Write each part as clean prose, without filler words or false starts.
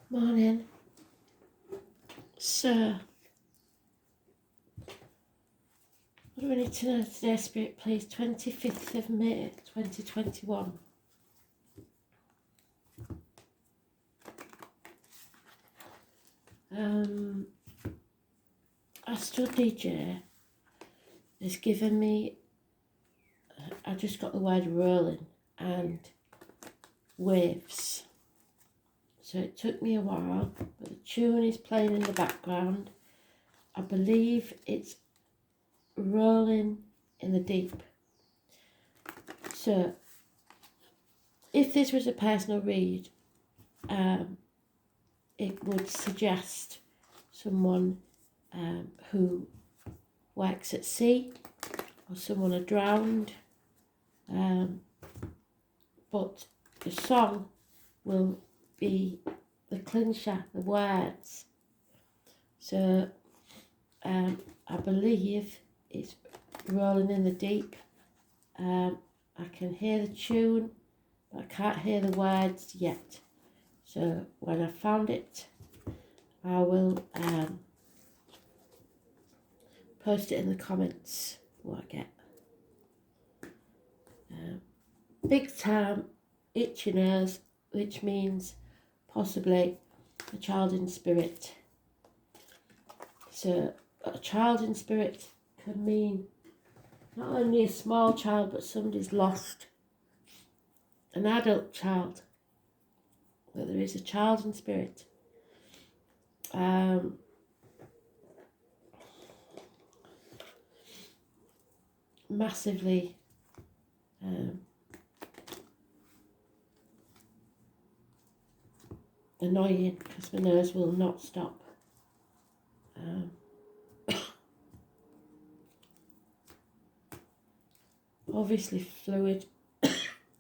Morning. So, what do we need to know today, Spirit, please? 25th of May, 2021. Astro DJ has given me, I just got the word rolling and waves. So it took me a while, but the tune is playing in the background. I believe it's rolling in the deep. So, if this was a personal read, it would suggest someone who works at sea or someone drowned. But the song will be the clincher, the words. So I believe it's rolling in the deep. I can hear the tune, but I can't hear the words yet. So when I found it, I will post it in the comments what I get. Big time, itchy nose, which means possibly a child in spirit. So a child in spirit can mean not only a small child, but somebody's lost an adult child. But there is a child in spirit. Massively annoying because my nose will not stop. Obviously fluid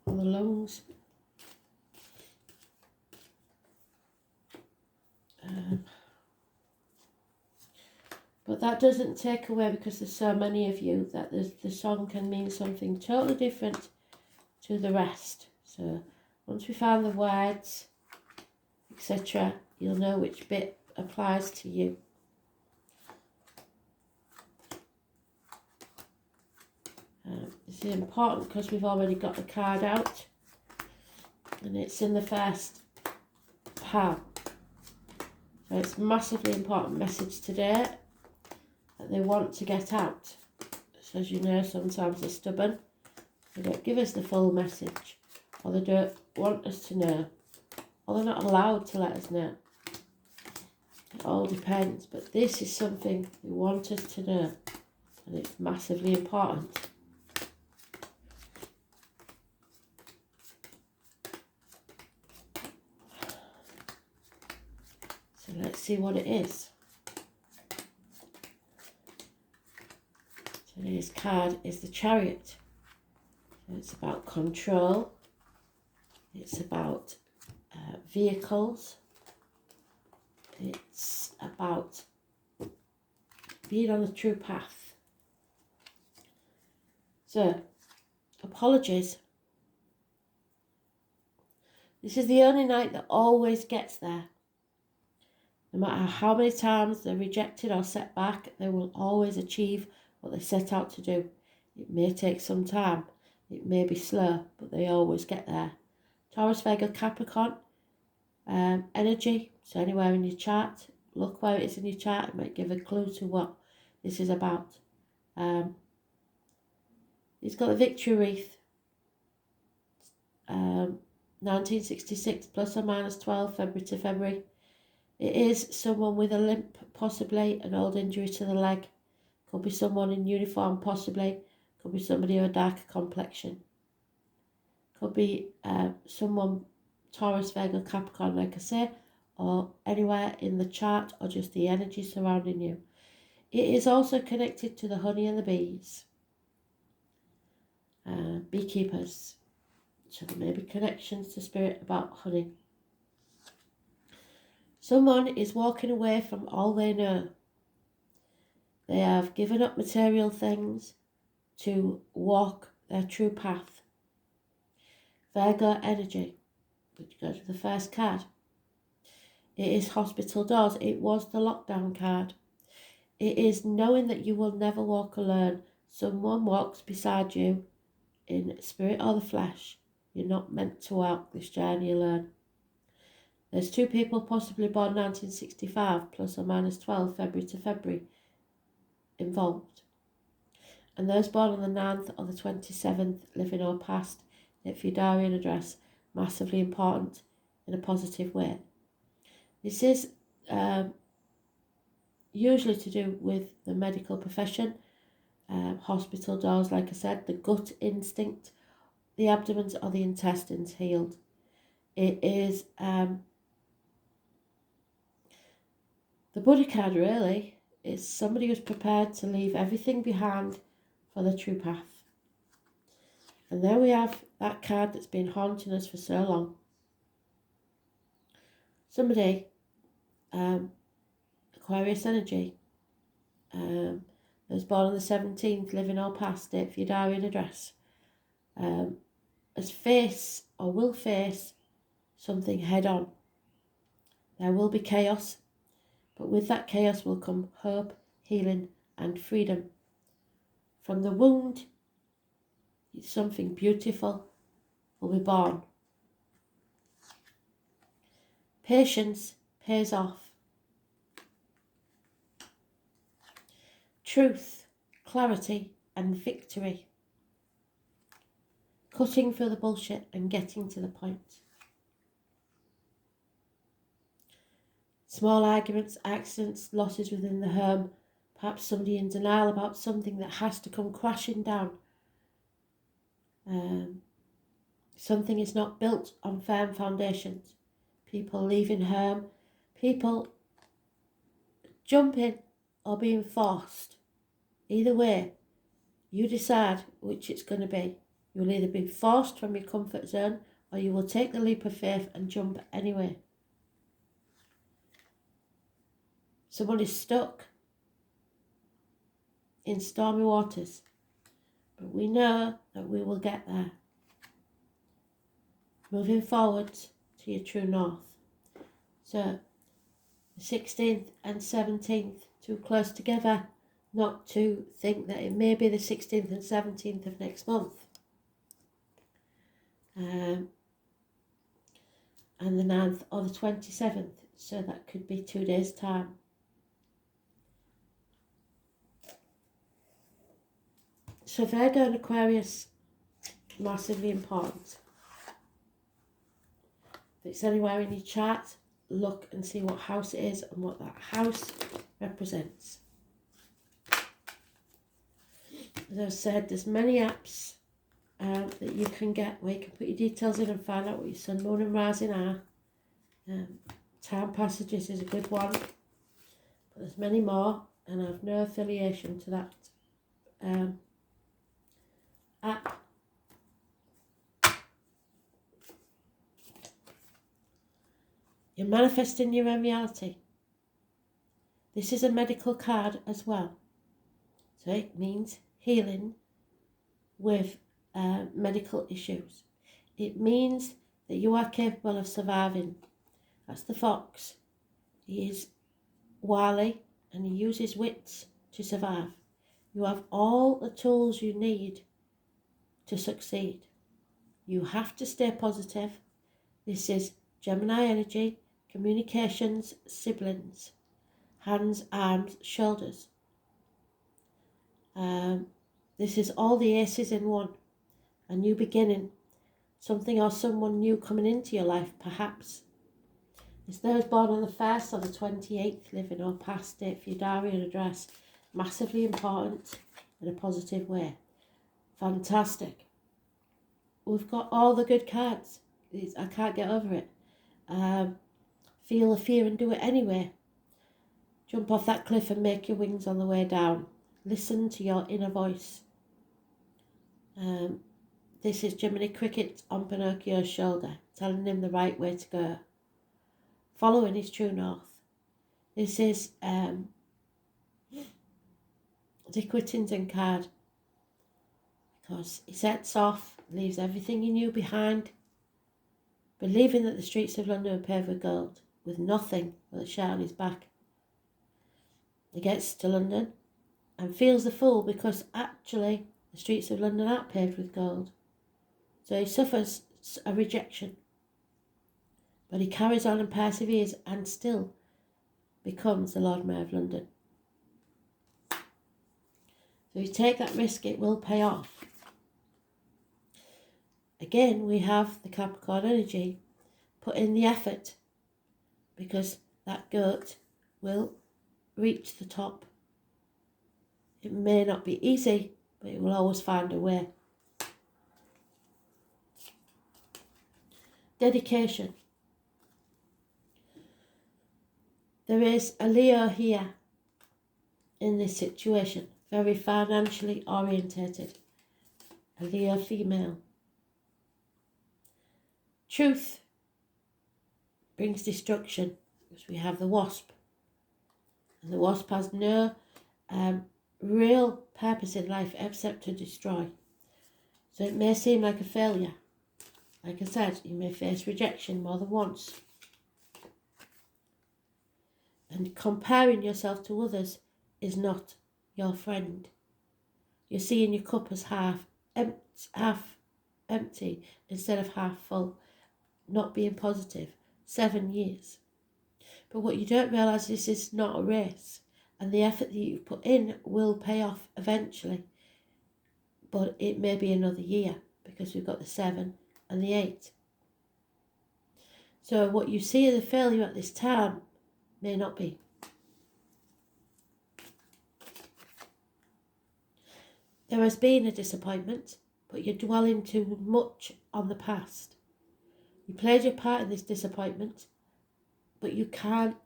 on the lungs. But that doesn't take away, because there's so many of you, that the song can mean something totally different to the rest. So once we find the words, etc., you'll know which bit applies to you. This is important because we've already got the card out and it's in the first pile. So it's a massively important message today that they want to get out. So as you know, sometimes they're stubborn. They don't give us the full message, or they don't want us to know, or they're not allowed to let us know. It all depends, but this is something they want us to know, and it's massively important. So let's see what it is. Today's card is the Chariot. So it's about control. It's about vehicles. It's about being on the true path. So, apologies. This is the only night that always gets there. No matter how many times they're rejected or set back, they will always achieve what they set out to do. It may take some time, it may be slow, but they always get there. Taurus, Virgo, Capricorn, energy, so anywhere in your chart, look where it is in your chart, it might give a clue to what this is about. He's got the victory wreath, 1966, plus or minus 12, February to February. It is someone with a limp, possibly an old injury to the leg. Could be someone in uniform, possibly. Could be somebody of a darker complexion. Could be someone, Taurus, Virgo, Capricorn, like I say, or anywhere in the chart, or just the energy surrounding you. It is also connected to the honey and the bees. Beekeepers. So there may be connections to spirit about honey. Someone is walking away from all they know. They have given up material things to walk their true path. Virgo energy, which goes with the first card. It is hospital doors. It was the lockdown card. It is knowing that you will never walk alone. Someone walks beside you in spirit or the flesh. You're not meant to walk this journey alone. There's 2 people possibly born 1965 plus or minus 12 February to February involved. And those born on the 9th or the 27th, living or past, if your diary and address, massively important in a positive way. This is usually to do with the medical profession, hospital doors, like I said, the gut instinct, the abdomen or the intestines healed. It is the Buddha card, really. It's somebody who's prepared to leave everything behind for the true path. And there we have that card that's been haunting us for so long. Somebody, Aquarius energy, was born on the 17th, living or past it, for your diary and address, as face or will face something head on. There will be chaos, but with that chaos will come hope, healing and freedom. From the wound, something beautiful will be born. Patience pays off. Truth, clarity and victory. Cutting through the bullshit and getting to the point. Small arguments, accidents, losses within the home, perhaps somebody in denial about something that has to come crashing down. Something is not built on firm foundations. People leaving home, people jumping or being forced. Either way, you decide which it's going to be. You will either be forced from your comfort zone or you will take the leap of faith and jump anyway. Someone is stuck in stormy waters, but we know that we will get there. Moving forward to your true north. So, the 16th and 17th, too close together not to think that it may be the 16th and 17th of next month. And the 9th or the 27th, so that could be 2 days' time. So Virgo and Aquarius, massively important. If it's anywhere in your chart, look and see what house it is and what that house represents. As I said, there's many apps that you can get where you can put your details in and find out what your sun, moon and rising are. Time Passages is a good one, but there's many more, and I have no affiliation to that app. You're manifesting your own reality. This is a medical card as well, so it means healing with medical issues. It means that you are capable of surviving. That's the fox. He is wily and he uses wits to survive. You have all the tools you need to succeed. You have to stay positive. This is Gemini energy, communications, siblings, hands, arms, shoulders. This is all the aces in one. A new beginning. Something or someone new coming into your life, perhaps. It's those born on the 1st or the 28th, living or past it, for your diary and address. Massively important in a positive way. Fantastic. We've got all the good cards. I can't get over it. Feel the fear and do it anyway. Jump off that cliff and make your wings on the way down. Listen to your inner voice. This is Jiminy Cricket on Pinocchio's shoulder, telling him the right way to go. Following his true north. This is Dick Whittington card, because he sets off, leaves everything he knew behind, believing that the streets of London are paved with gold. with nothing but the shirt on his back. He gets to London and feels the fool because actually the streets of London aren't paved with gold. So he suffers a rejection. But he carries on and perseveres and still becomes the Lord Mayor of London. So if you take that risk, it will pay off. Again, we have the Capricorn energy. Put in the effort because that goat will reach the top. It may not be easy, but it will always find a way. Dedication. There is a Leo here in this situation, very financially orientated. A Leo female. Truth brings destruction because we have the wasp. And the wasp has no real purpose in life except to destroy. So it may seem like a failure. Like I said, you may face rejection more than once. And comparing yourself to others is not your friend. You're seeing your cup as half empty instead of half full. Not being positive. 7 years. But what you don't realise is this is not a race. And the effort that you've put in will pay off eventually. But it may be another year because we've got the 7 and the 8. So what you see as a failure at this time may not be. There has been a disappointment, but you're dwelling too much on the past. You played your part in this disappointment, but you can't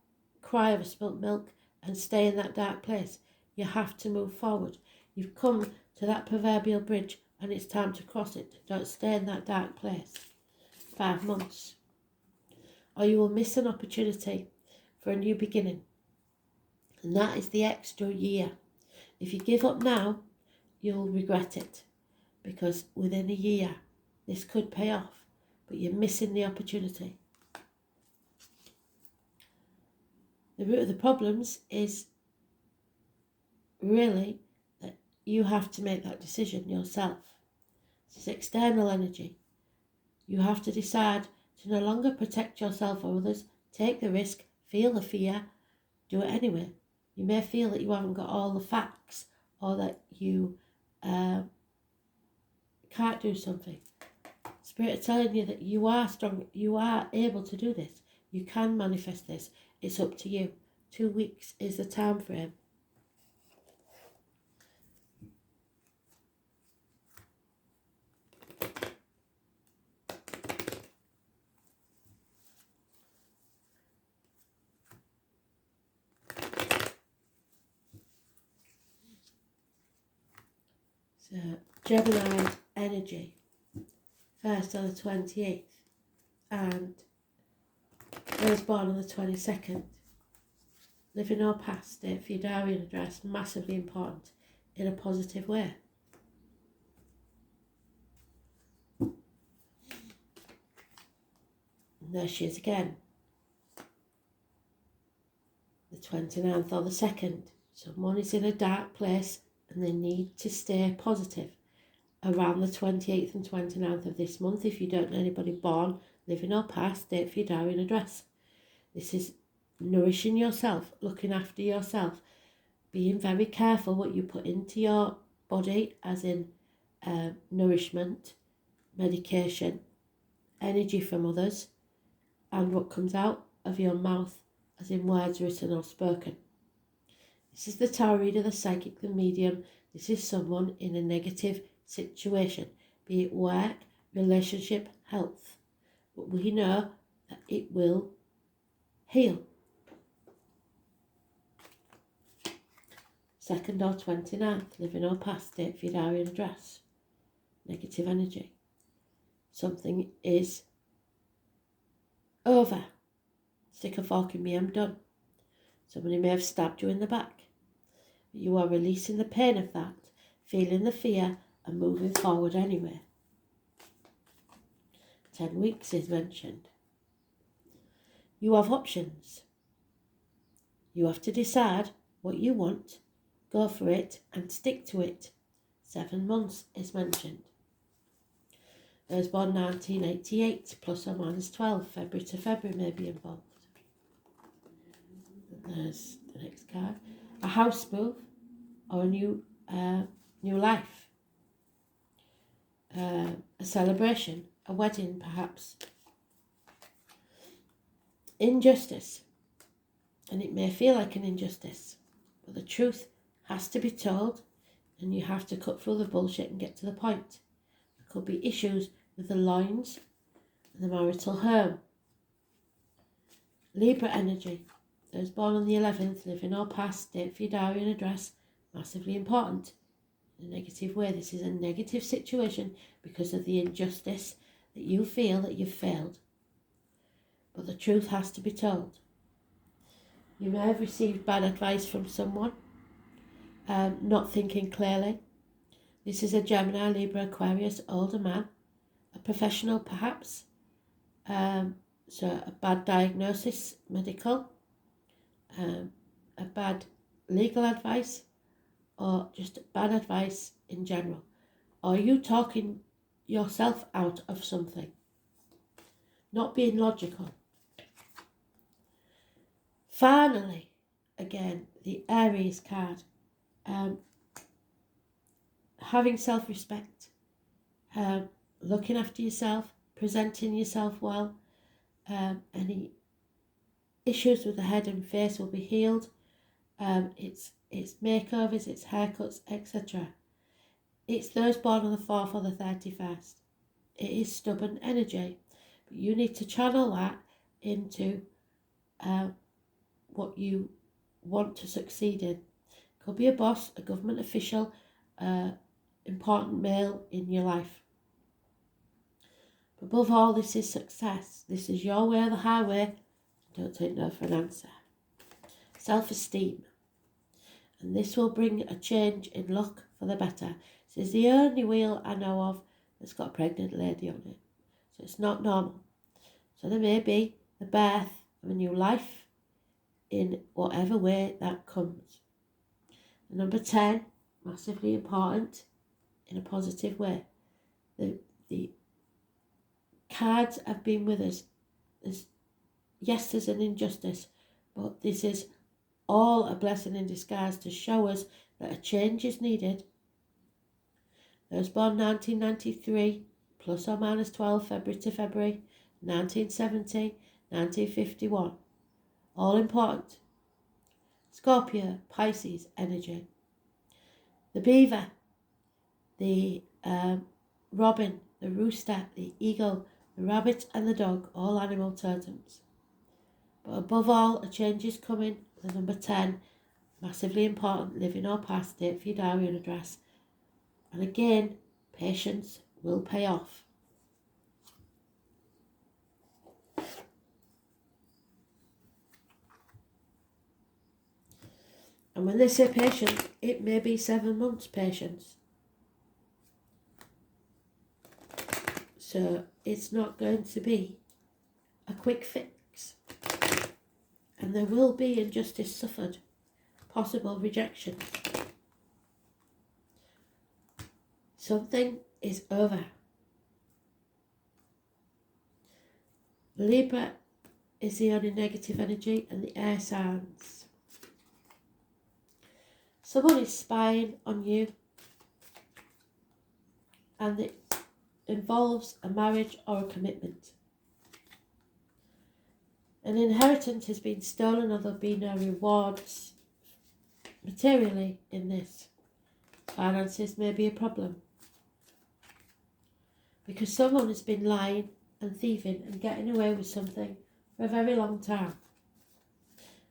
cry over spilt milk and stay in that dark place. You have to move forward. You've come to that proverbial bridge and it's time to cross it. Don't stay in that dark place. 5 months. Or you will miss an opportunity for a new beginning. And that is the extra year. If you give up now, you'll regret it. Because within a year, this could pay off. But you're missing the opportunity. The root of the problems is really that you have to make that decision yourself. This is external energy. You have to decide to no longer protect yourself or others, take the risk, feel the fear, do it anyway. You may feel that you haven't got all the facts or that you can't do something. Spirit is telling you that you are strong, you are able to do this. You can manifest this. It's up to you. 2 weeks is the time frame. So, Gemini energy. First on the 28th. And I was born on the 22nd. Living or past, date for your diary and address, massively important in a positive way. And there she is again. The 29th or the 2nd. Someone is in a dark place and they need to stay positive around the 28th and 29th of this month. If you don't know anybody born, living or past, date for your diary and address. This is nourishing yourself, looking after yourself, being very careful what you put into your body, as in nourishment, medication, energy from others, and what comes out of your mouth, as in words written or spoken. This is the tarot reader, the psychic, the medium. This is someone in a negative situation, be it work, relationship, health. But we know that it will heal. 2nd or 29th, living or past, date for your diary and address. Negative energy. Something is over. Stick a fork in me, I'm done. Somebody may have stabbed you in the back. But you are releasing the pain of that, feeling the fear and moving forward anyway. 10 weeks is mentioned. You have options. You have to decide what you want, go for it and stick to it. 7 months is mentioned. Those born 1988, plus or minus 12, February to February may be involved. There's the next card. A house move or a new life. A celebration, a wedding perhaps. Injustice. And it may feel like an injustice, but the truth has to be told and you have to cut through the bullshit and get to the point. There could be issues with the lines and the marital home. Libra energy. Those born on the 11th, living or past, date for your diary and address, massively important. In a negative way, this is a negative situation because of the injustice that you feel that you've failed. But the truth has to be told. You may have received bad advice from someone, not thinking clearly. This is a Gemini, Libra, Aquarius, older man, a professional perhaps, so a bad diagnosis, medical, a bad legal advice, or just bad advice in general. Or you talking yourself out of something, not being logical. Finally, again, the Aries card, having self-respect, looking after yourself, presenting yourself well, any issues with the head and face will be healed. It's makeovers, it's haircuts, etc. It's those born on the 4th or the 31st. It is stubborn energy, but you need to channel that into what you want to succeed in. Could be a boss, a government official, important male in your life. But above all, this is success. This is your way or the highway. Don't take no for an answer. Self-esteem. And this will bring a change in luck for the better. This is the only wheel I know of that's got a pregnant lady on it. So it's not normal. So there may be the birth of a new life in whatever way that comes. The number 10, massively important in a positive way. The cards have been with us. Yes, there's an injustice, but this is all a blessing in disguise to show us that a change is needed. Those born 1993, plus or minus 12, February to February, 1970, 1951. All important. Scorpio, Pisces energy. The beaver, the robin, the rooster, the eagle, the rabbit and the dog, all animal totems. But above all, a change is coming. The number 10, massively important, living or past, date for your diary and address. And again, patience will pay off. And when they say patience, it may be 7 months patience. So it's not going to be a quick fix. And there will be injustice suffered, possible rejection. Something is over. Libra is the only negative energy and the air signs. Someone is spying on you and it involves a marriage or a commitment. An inheritance has been stolen or there'll be no rewards materially in this. Finances may be a problem because someone has been lying and thieving and getting away with something for a very long time.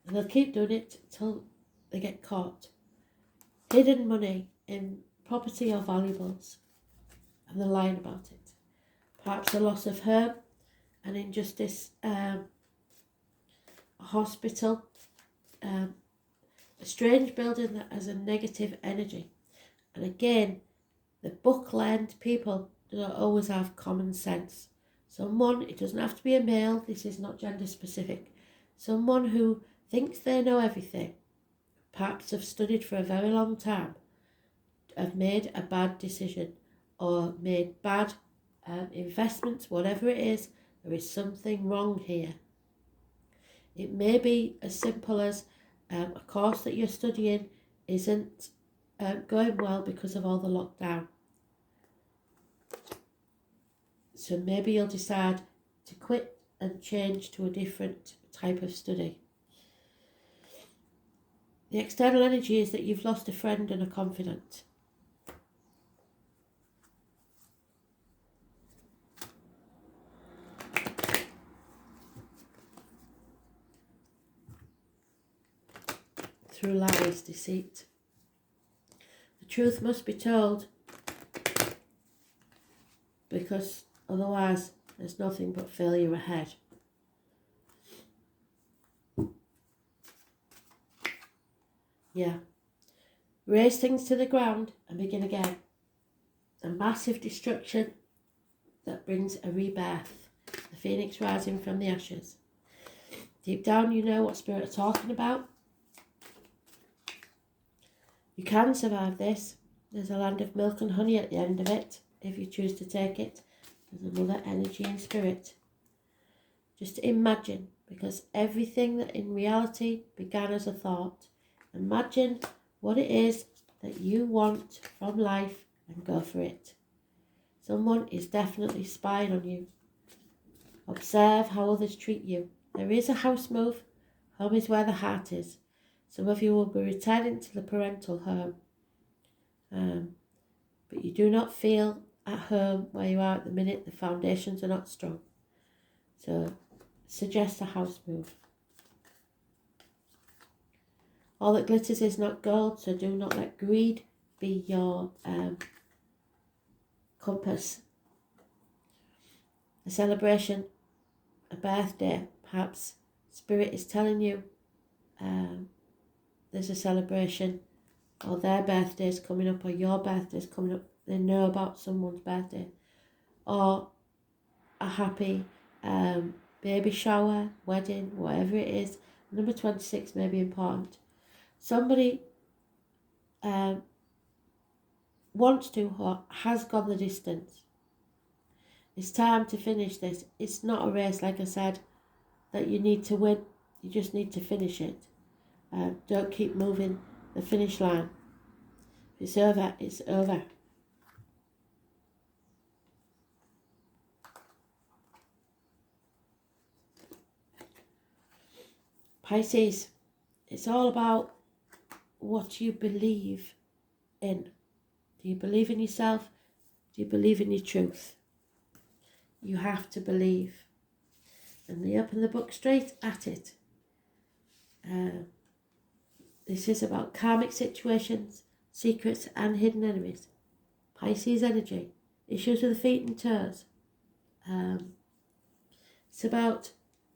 And they'll keep doing it till they get caught. Hidden money in property or valuables, and they're lying about it. Perhaps a loss of home, an injustice, a hospital, a strange building that has a negative energy. And again, the book-learned people don't always have common sense. Someone, it doesn't have to be a male, this is not gender specific, Someone who thinks they know everything, perhaps have studied for a very long time, have made a bad decision or made bad investments, whatever it is, there is something wrong here. It may be as simple as a course that you're studying isn't going well because of all the lockdown. So maybe you'll decide to quit and change to a different type of study. The external energy is that you've lost a friend and a confidant. Through lies, deceit. The truth must be told, because otherwise there's nothing but failure ahead. Yeah. Raise things to the ground and begin again. A massive destruction that brings a rebirth. The phoenix rising from the ashes. Deep down you know what Spirit are talking about. You can survive this. There's a land of milk and honey at the end of it, if you choose to take it. There's another energy and spirit. Just imagine, because everything that in reality began as a thought. Imagine what it is that you want from life and go for it. Someone is definitely spying on you. Observe how others treat you. There is a house move. Home is where the heart is. Some of you will be returning to the parental home. But you do not feel at home where you are at the minute. The foundations are not strong. So suggest a house move. All that glitters is not gold, so do not let greed be your compass. A celebration, a birthday, perhaps Spirit is telling you there's a celebration, or their birthday's coming up, or your birthday's coming up. They know about someone's birthday, or a happy baby shower, wedding, whatever it is. Number 26 may be important. Somebody wants to or has gone the distance. It's time to finish this. It's not a race, like I said, that you need to win. You just need to finish it. Don't keep moving the finish line. If it's over, it's over. Pisces, it's all about what you believe in. Do you believe in yourself? Do you believe in your truth? You have to believe. And they open the book straight at it. This is about karmic situations, secrets and hidden enemies. Pisces energy, issues with the feet and toes. It's about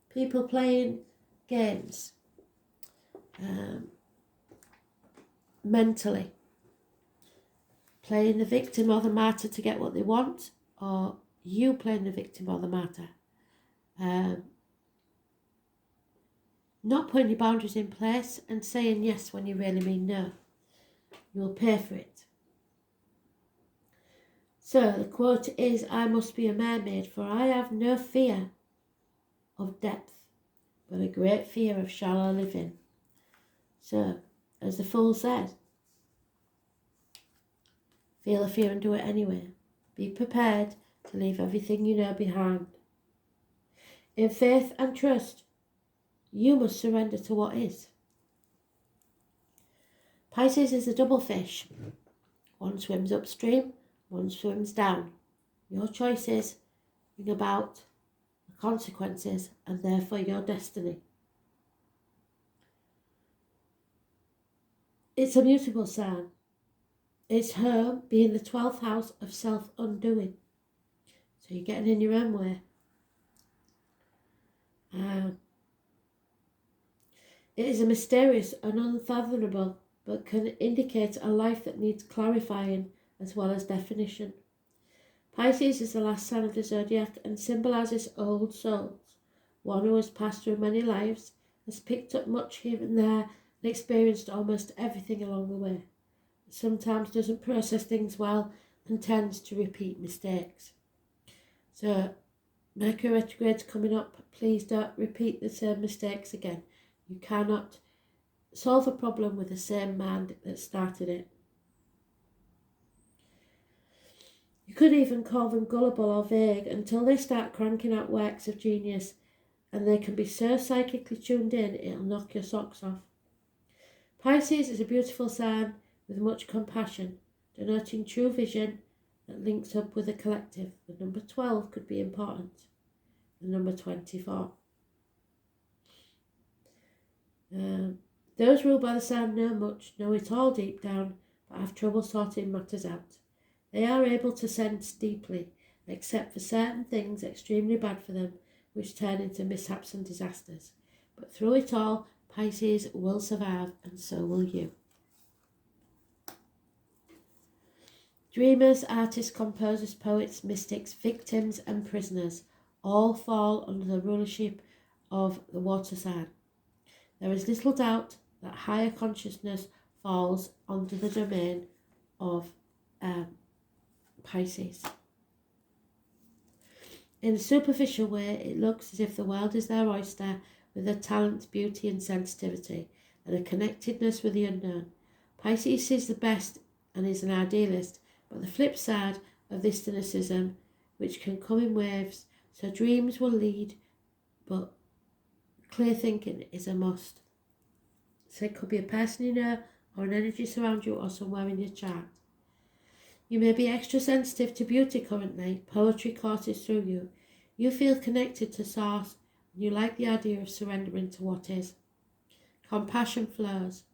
people playing games mentally, playing the victim or the martyr to get what they want, or you playing the victim or the martyr. Not putting your boundaries in place and saying yes when you really mean no. You'll pay for it. So the quote is, I must be a mermaid, for I have no fear of depth, but a great fear of shallow living. So, as the Fool said, feel the fear and do it anyway. Be prepared to leave everything you know behind. In faith and trust, you must surrender to what is. Pisces is a double fish. One swims upstream, one swims down. Your choices bring about the consequences and therefore your destiny. It's a mutable sign. It's her being the 12th house of self-undoing. So you're getting in your own way. It is a mysterious and unfathomable, but can indicate a life that needs clarifying as well as definition. Pisces is the last sign of the zodiac and symbolises old souls, one who has passed through many lives has picked up much here and there and experienced almost everything along the way. Sometimes doesn't process things well and tends to repeat mistakes. So Mercury retrograde's coming up. Please don't repeat the same mistakes again. You cannot solve a problem with the same mind that started it. You could even call them gullible or vague until they start cranking out works of genius, and they can be so psychically tuned in it'll knock your socks off. Pisces is a beautiful sign with much compassion, denoting true vision that links up with the collective. The number 12 could be important. The number 24. Those ruled by the sign know it all deep down, but have trouble sorting matters out. They are able to sense deeply, except for certain things extremely bad for them, which turn into mishaps and disasters. But through it all, Pisces will survive, and so will you. Dreamers, artists, composers, poets, mystics, victims and prisoners all fall under the rulership of the water sign. There is little doubt that higher consciousness falls under the domain of Pisces. In a superficial way, it looks as if the world is their oyster, with a talent, beauty and sensitivity, and a connectedness with the unknown. Pisces sees the best and is an idealist, but the flip side of this cynicism, which can come in waves, so dreams will lead, but clear thinking is a must. So it could be a person you know, or an energy surround you, or somewhere in your chart. You may be extra sensitive to beauty currently. Poetry courses through you. You feel connected to source, and you like the idea of surrendering to what is. Compassion flows.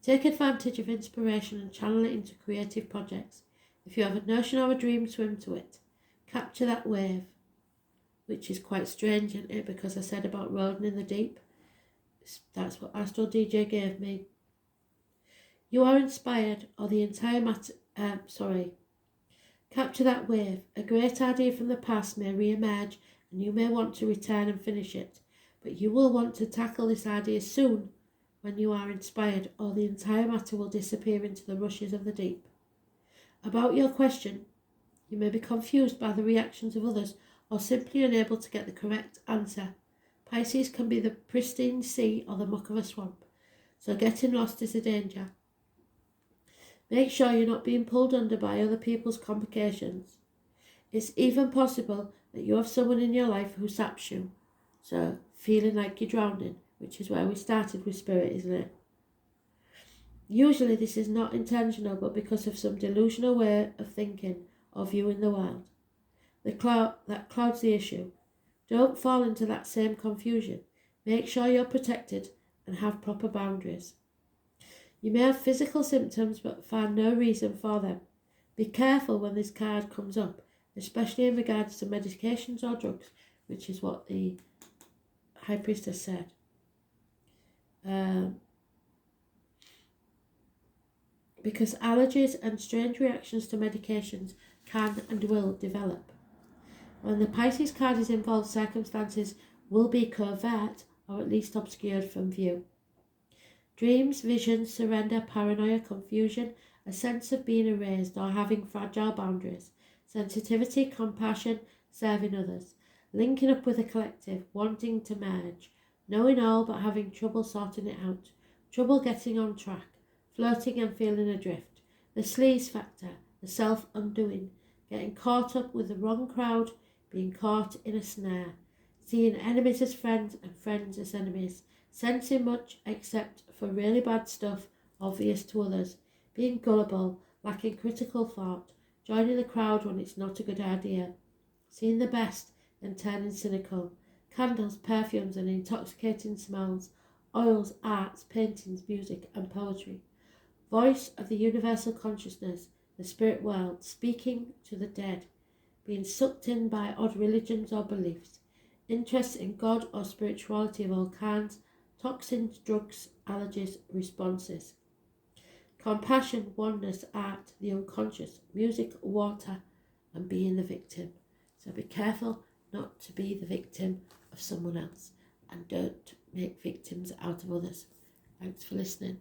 Take advantage of inspiration and channel it into creative projects. If you have a notion or a dream, swim to it. Capture that wave, which is quite strange, isn't it? Because I said about rolling in the deep. That's what Astro DJ gave me. You are inspired, or the entire matter. Capture that wave. A great idea from the past may re-emerge, and you may want to return and finish it. But you will want to tackle this idea soon when you are inspired, or the entire matter will disappear into the rushes of the deep. About your question, you may be confused by the reactions of others, or simply unable to get the correct answer. Pisces can be the pristine sea or the muck of a swamp, so getting lost is a danger. Make sure you're not being pulled under by other people's complications. It's even possible that you have someone in your life who saps you, so feeling like you're drowning, which is where we started with spirit, isn't it? Usually this is not intentional, but because of some delusional way of thinking or viewing the world. That clouds the issue. Don't fall into that same confusion. Make sure you're protected and have proper boundaries. You may have physical symptoms but find no reason for them. Be careful when this card comes up, especially in regards to medications or drugs, which is what the High Priestess said. Because allergies and strange reactions to medications can and will develop. When the Pisces card is involved, circumstances will be covert or at least obscured from view. Dreams, visions, surrender, paranoia, confusion, a sense of being erased or having fragile boundaries, sensitivity, compassion, serving others, linking up with a collective, wanting to merge, knowing all but having trouble sorting it out, trouble getting on track, floating and feeling adrift, the sleaze factor, the self-undoing, getting caught up with the wrong crowd, being caught in a snare, seeing enemies as friends and friends as enemies, sensing much except for really bad stuff obvious to others, being gullible, lacking critical thought, joining the crowd when it's not a good idea, seeing the best and turning cynical, candles, perfumes and intoxicating smells, oils, arts, paintings, music and poetry, voice of the universal consciousness, the spirit world, speaking to the dead, being sucked in by odd religions or beliefs, interest in God or spirituality of all kinds, toxins, drugs, allergies, responses. Compassion, oneness, art, the unconscious, music, water, and being the victim. So be careful not to be the victim of someone else. and don't make victims out of others. Thanks for listening.